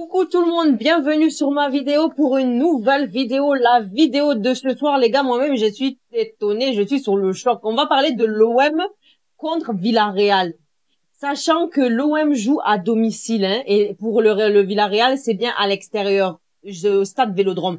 Coucou tout le monde, bienvenue sur ma vidéo pour une nouvelle vidéo, la vidéo de ce soir les gars. Moi-même je suis étonnée, je suis sur le choc. On va parler de l'OM contre Villarreal, sachant que l'OM joue à domicile hein, et pour le Villarreal c'est bien à l'extérieur, stade Vélodrome,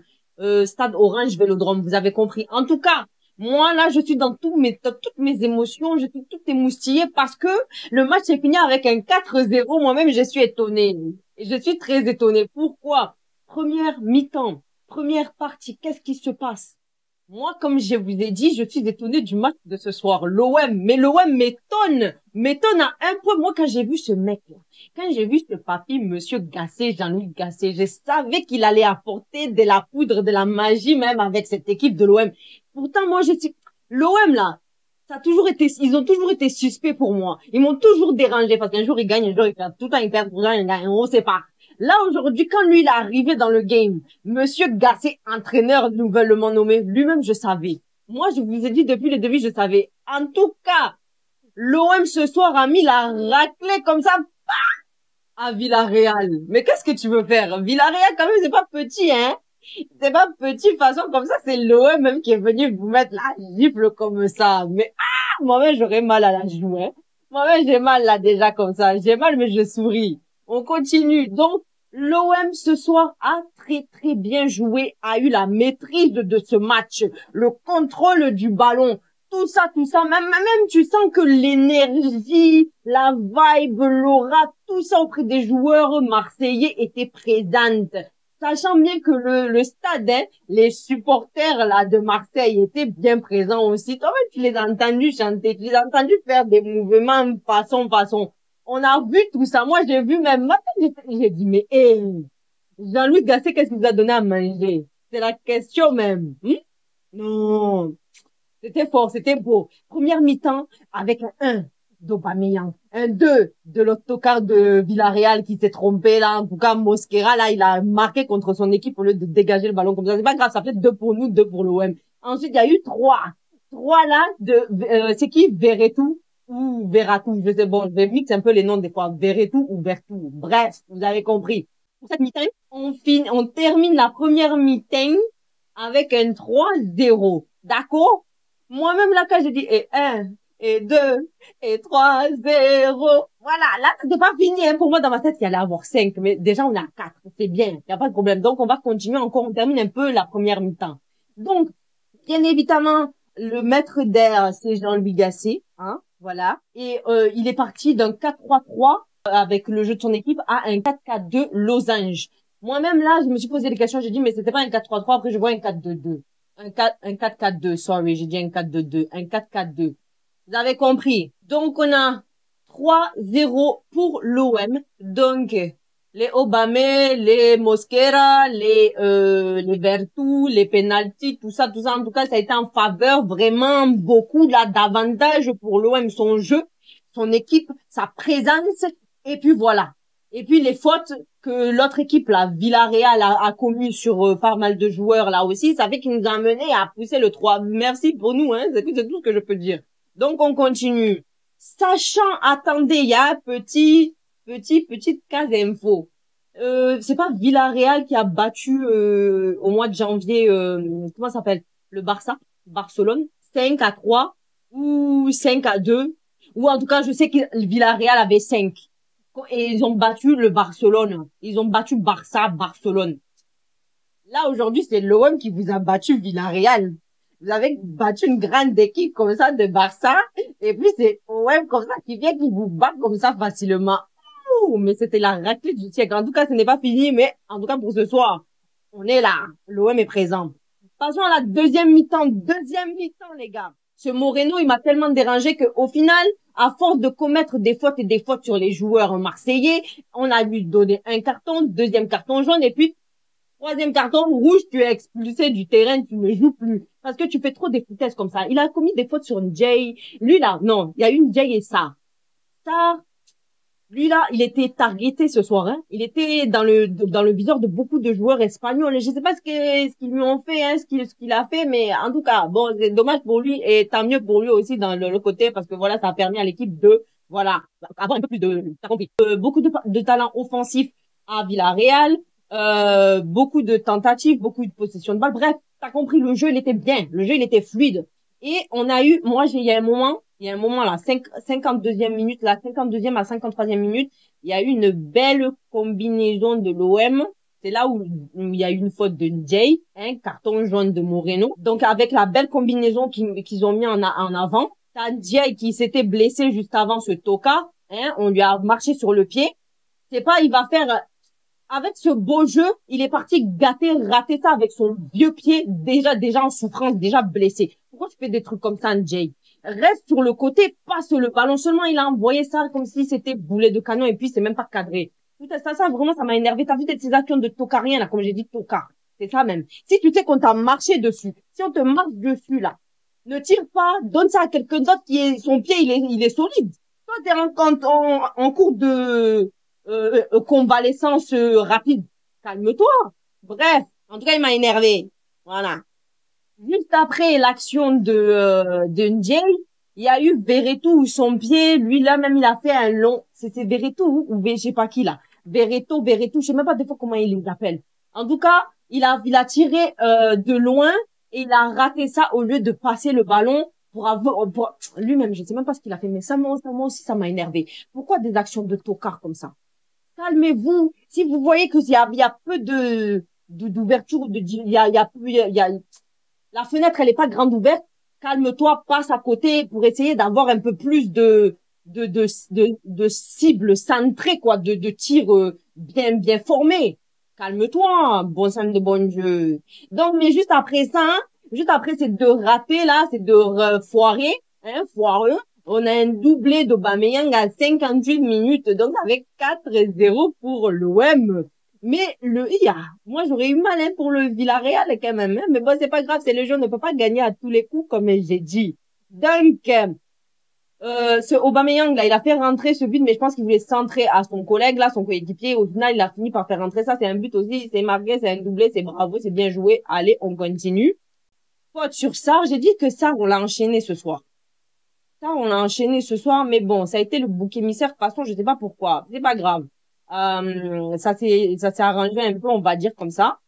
stade Orange Vélodrome, vous avez compris. En tout cas, moi là je suis dans toutes mes émotions, je suis toute émoustillée parce que le match est fini avec un 4-0. Moi-même je suis étonnée. Et je suis très étonnée. Pourquoi? Première mi-temps, première partie, qu'est-ce qui se passe? Moi, comme je vous ai dit, je suis étonnée du match de ce soir. L'OM m'étonne à un point. Moi, quand j'ai vu ce mec-là, quand j'ai vu ce papy, Monsieur Gasset, Jean-Louis Gasset, je savais qu'il allait apporter de la poudre, de la magie même avec cette équipe de l'OM. Pourtant, moi, l'OM là, ils ont toujours été suspects pour moi. Ils m'ont toujours dérangé parce qu'un jour ils gagnent, un jour ils perdent. Tout le temps ils perdent, tout le temps ils gagnent. On sait pas. Là, aujourd'hui, quand lui, il est arrivé dans le game, Monsieur Gasset, entraîneur nouvellement nommé, lui-même, je savais. Moi, je vous ai dit depuis le début, je savais. En tout cas, l'OM ce soir a mis la raclée comme ça à Villarreal. Mais qu'est-ce que tu veux faire? Villarreal, quand même, c'est pas petit, hein? C'est pas petit façon comme ça, c'est l'OM même qui est venu vous mettre la gifle comme ça. Mais moi-même j'aurais mal à la joue, hein. Moi-même j'ai mal là déjà comme ça. J'ai mal mais je souris. On continue. Donc l'OM ce soir a très très bien joué, a eu la maîtrise de ce match, le contrôle du ballon. Tout ça, même tu sens que l'énergie, la vibe, l'aura, tout ça auprès des joueurs marseillais était présente. Sachant bien que le stade, hein, les supporters là de Marseille étaient bien présents aussi. Toi-même, tu les as entendus chanter, tu les as entendus faire des mouvements façon. On a vu tout ça. Moi, j'ai vu même matin, j'ai dit, mais Jean-Louis Gasset, qu'est-ce qu'il vous a donné à manger? C'est la question même. Non. C'était fort, c'était beau. Première mi-temps avec un 1 d'Aubameyang, un 2 de l'autocar de Villarreal qui s'est trompé là. En tout cas, Mosquera là, il a marqué contre son équipe au lieu de dégager le ballon comme ça. C'est pas grave, ça fait 2 pour nous, 2 pour l'OM. Ensuite, il y a eu 3. 3 là c'est qui? Verretou ou Verratou, je sais bon, je vais mixer un peu les noms des fois. Verretou ou Vertou. Bref, vous avez compris. Pour cette mi-temps, on termine la première mi-temps avec un 3-0. D'accord? Moi-même, là, quand j'ai dit, et 1, et 2, et 3-0, voilà, là, c'est pas fini, hein. Pour moi, dans ma tête, il y allait avoir 5, mais déjà, on est à 4, c'est bien, il n'y a pas de problème. Donc, on va continuer encore, on termine un peu la première mi-temps. Donc, bien évidemment, le maître d'air, c'est Jean-Louis Gasset, hein, voilà. Et il est parti d'un 4-3-3 avec le jeu de son équipe à un 4-4-2 losange. Moi-même, là, je me suis posé des questions, j'ai dit, mais c'était pas un 4-3-3, après je vois un 4-2-2. Un 4-4-2, sorry, j'ai dit un 4-2-2, un 4-4-2. Vous avez compris. Donc, on a 3-0 pour l'OM. Donc, les Obame, les Mosquera, les Vertu, les penalties, tout ça, en tout cas, ça a été en faveur vraiment beaucoup, là, davantage pour l'OM, son jeu, son équipe, sa présence, et puis voilà. Et puis les fautes que l'autre équipe, la Villarreal, a commis sur pas mal de joueurs là aussi, ça fait qu'il nous a mené à pousser le 3. Merci pour nous, hein, c'est tout ce que je peux dire. Donc on continue. Sachant, attendez, il y a petite case info. C'est pas Villarreal qui a battu au mois de janvier, comment ça s'appelle? Le Barcelone, 5-3 ou 5-2, ou en tout cas je sais que Villarreal avait 5. Et ils ont battu le Barcelone. Ils ont battu Barcelone. Là, aujourd'hui, c'est l'OM qui vous a battu Villarreal. Vous avez battu une grande équipe comme ça de Barça. Et puis, c'est OM comme ça qui vient qui vous bat comme ça facilement. Ouh, mais c'était la raclée du siècle. En tout cas, ce n'est pas fini, mais en tout cas, pour ce soir, on est là. L'OM est présent. Passons à la deuxième mi-temps. Deuxième mi-temps, les gars. Ce Moreno, il m'a tellement dérangé que, au final, à force de commettre des fautes et des fautes sur les joueurs marseillais, on a lui donné un carton, deuxième carton jaune, et puis, troisième carton rouge, tu es expulsé du terrain, tu ne joues plus. Parce que tu fais trop des foutaises comme ça. Il a commis des fautes sur Jay. Lui, là, non, il y a une Jay et ça. Ça, lui là, il était targeté ce soir, hein. Il était dans le viseur de beaucoup de joueurs espagnols. Je sais pas ce qu'ils lui ont fait, hein, ce qu'il a fait, mais en tout cas, bon, c'est dommage pour lui et tant mieux pour lui aussi dans le côté parce que voilà, ça a permis à l'équipe de voilà avoir un peu plus de, t'as compris, beaucoup de talent offensif. à Villarreal, beaucoup de tentatives, beaucoup de possession de balle. Bref, t'as compris, le jeu, il était bien. Le jeu, il était fluide. Et on a eu, moi, il y a un moment là, 52e minute, la 52e à 53e minute, il y a eu une belle combinaison de l'OM. C'est là où il y a eu une faute de Jay, hein, carton jaune de Moreno. Donc, avec la belle combinaison qu'ils ont mis en avant, t'as Jay qui s'était blessé juste avant ce toka, hein, on lui a marché sur le pied. C'est pas, il va faire, avec ce beau jeu, il est parti rater ça avec son vieux pied, déjà en souffrance, déjà blessé. Pourquoi tu fais des trucs comme ça, Jay? Reste sur le côté, passe le ballon. Seulement, il a envoyé ça comme si c'était boulet de canon et puis c'est même pas cadré. Tout ça, vraiment, ça m'a énervé. T'as vu ces actions de tocarien, là, comme j'ai dit, tocard. C'est ça même. Si tu sais qu'on t'a marché dessus, si on te marche dessus, là, ne tire pas, donne ça à quelqu'un d'autre son pied, il est solide. Toi, t'es en cours de, convalescence rapide. Calme-toi. Bref, en tout cas, il m'a énervé. Voilà. Juste après l'action de Njay, il y a eu Verretou où son pied, lui là même il a fait un long, c'était Verretou ou je sais pas qui là. Verretou, je sais même pas des fois comment il les appelle. En tout cas, il a tiré de loin et il a raté ça au lieu de passer le ballon lui-même, je sais même pas ce qu'il a fait, mais moi aussi ça m'a énervé. Pourquoi des actions de tocard comme ça? Calmez-vous. Si vous voyez que il y a peu d'ouverture, la fenêtre, elle est pas grande ouverte. Calme-toi, passe à côté pour essayer d'avoir un peu plus de cibles centrées, quoi, de tirs bien formés. Calme-toi, bon sang de bon Dieu. Donc, mais juste après ça, hein, juste après ces deux ratés là, ces deux foirés, hein, foireux, on a un doublé d'Aubameyang à 58 minutes, donc avec 4-0 pour l'OM. Mais le IA, moi j'aurais eu mal hein, pour le Villarreal quand même. Hein, mais bon, c'est pas grave, c'est le jeu, on ne peut pas gagner à tous les coups comme j'ai dit. Donc, ce Aubameyang là, il a fait rentrer ce but, mais je pense qu'il voulait centrer à son collègue là, son coéquipier. Au final, il a fini par faire rentrer ça. C'est un but aussi, c'est marqué, c'est un doublé, c'est bravo, c'est bien joué. Allez, on continue. Faute sur ça, j'ai dit que ça, on l'a enchaîné ce soir. Ça, on l'a enchaîné ce soir, mais bon, ça a été le bouc émissaire. De toute façon, je sais pas pourquoi. C'est pas grave. Ça s'est arrangé un peu, on va dire comme ça.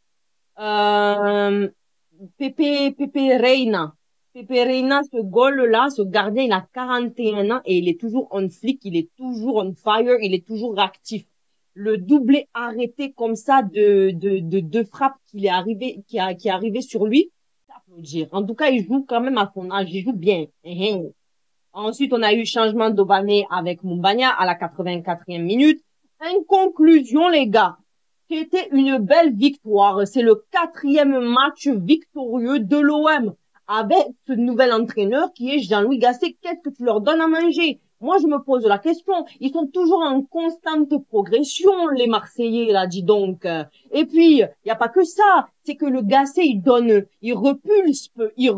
Euh, Pepe Reina. Pepe Reina, ce goal-là, ce gardien, il a 41 ans et il est toujours on flic, il est toujours on fire, il est toujours actif. Le doublé arrêté comme ça de frappes qui est arrivé sur lui, c'est à applaudir. En tout cas, il joue quand même à son âge, il joue bien. Ensuite, on a eu changement d'Aubameyang avec Mumbagna à la 84e minute. En conclusion, les gars, c'était une belle victoire. C'est le 4e match victorieux de l'OM avec ce nouvel entraîneur qui est Jean-Louis Gasset. Qu'est-ce que tu leur donnes à manger? Moi, je me pose la question. Ils sont toujours en constante progression, les Marseillais, là, dis donc. Et puis, il n'y a pas que ça. C'est que le Gasset, il repulse, il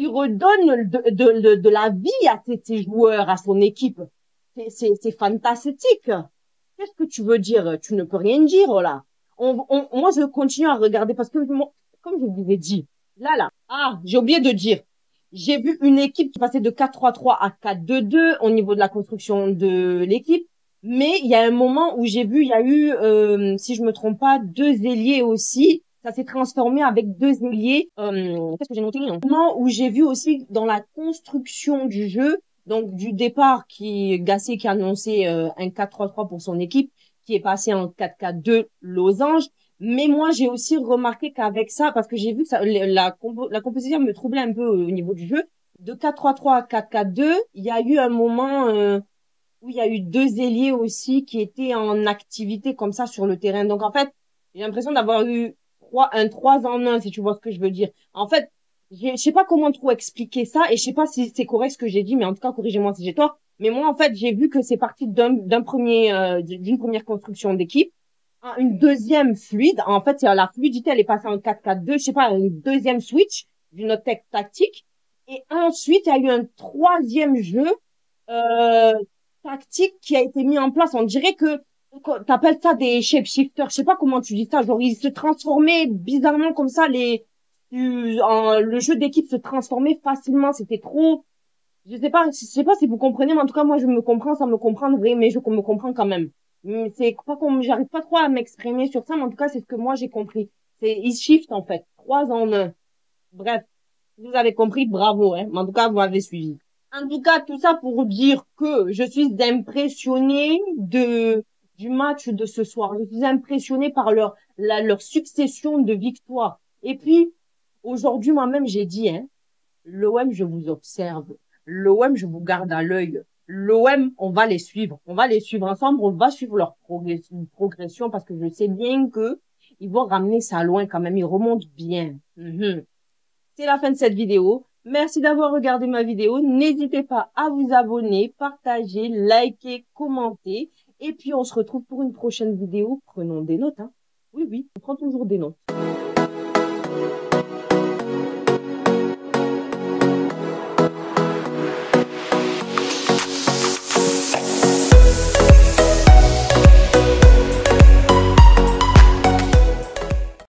redonne de la vie à ses joueurs, à son équipe. C'est fantastique. Qu'est-ce que tu veux dire? Tu ne peux rien dire, là. Moi, je continue à regarder parce que, comme je vous ai dit, j'ai oublié de dire. J'ai vu une équipe qui passait de 4-3-3 à 4-2-2 au niveau de la construction de l'équipe. Mais il y a un moment où j'ai vu, il y a eu, si je me trompe pas, deux ailiers aussi. Ça s'est transformé avec deux ailiers. Qu'est-ce que j'ai noté? Un moment où j'ai vu aussi dans la construction du jeu, donc du départ Gasset qui a annoncé un 4-3-3 pour son équipe, qui est passé en 4-4-2 losange. Mais moi, j'ai aussi remarqué qu'avec ça, parce que j'ai vu que la composition me troublait un peu au niveau du jeu, de 4-3-3 à 4-4-2, il y a eu un moment où il y a eu deux ailiers aussi qui étaient en activité comme ça sur le terrain. Donc en fait, j'ai l'impression d'avoir eu un 3 en un, si tu vois ce que je veux dire. En fait, je sais pas comment trop expliquer ça et je sais pas si c'est correct ce que j'ai dit, mais en tout cas, corrigez-moi si j'ai tort. Mais moi, en fait, j'ai vu que c'est parti d'une première construction d'équipe. Une deuxième fluide. En fait, la fluidité, elle est passée en 4-4-2. Je sais pas, une deuxième switch d'une autre tactique. Et ensuite, il y a eu un troisième jeu, euh, tactique qui a été mis en place. On dirait que t'appelles ça des shapeshifters. Je sais pas comment tu dis ça. Genre, ils se transformaient bizarrement comme ça. Le jeu d'équipe se transformait facilement. C'était trop. Je sais pas si vous comprenez, mais en tout cas, moi, je me comprends, ça me comprend vrai, mais je me comprends quand même. C'est pas comme, j'arrive pas trop à m'exprimer sur ça, mais en tout cas, c'est ce que moi j'ai compris. Ils shiftent, en fait. 3 en 1. Bref. Vous avez compris, bravo, hein. Mais en tout cas, vous m'avez suivi. En tout cas, tout ça pour dire que je suis impressionnée du match de ce soir. Je suis impressionnée par leur succession de victoires. Et puis, aujourd'hui, moi-même, j'ai dit, hein, l'OM, je vous observe. L'OM, je vous garde à l'œil. L'OM, on va les suivre. On va les suivre ensemble. On va suivre leur progression parce que je sais bien que ils vont ramener ça loin quand même. Ils remontent bien. C'est la fin de cette vidéo. Merci d'avoir regardé ma vidéo. N'hésitez pas à vous abonner, partager, liker, commenter. Et puis, on se retrouve pour une prochaine vidéo. Prenons des notes, hein. Oui, oui, on prend toujours des notes.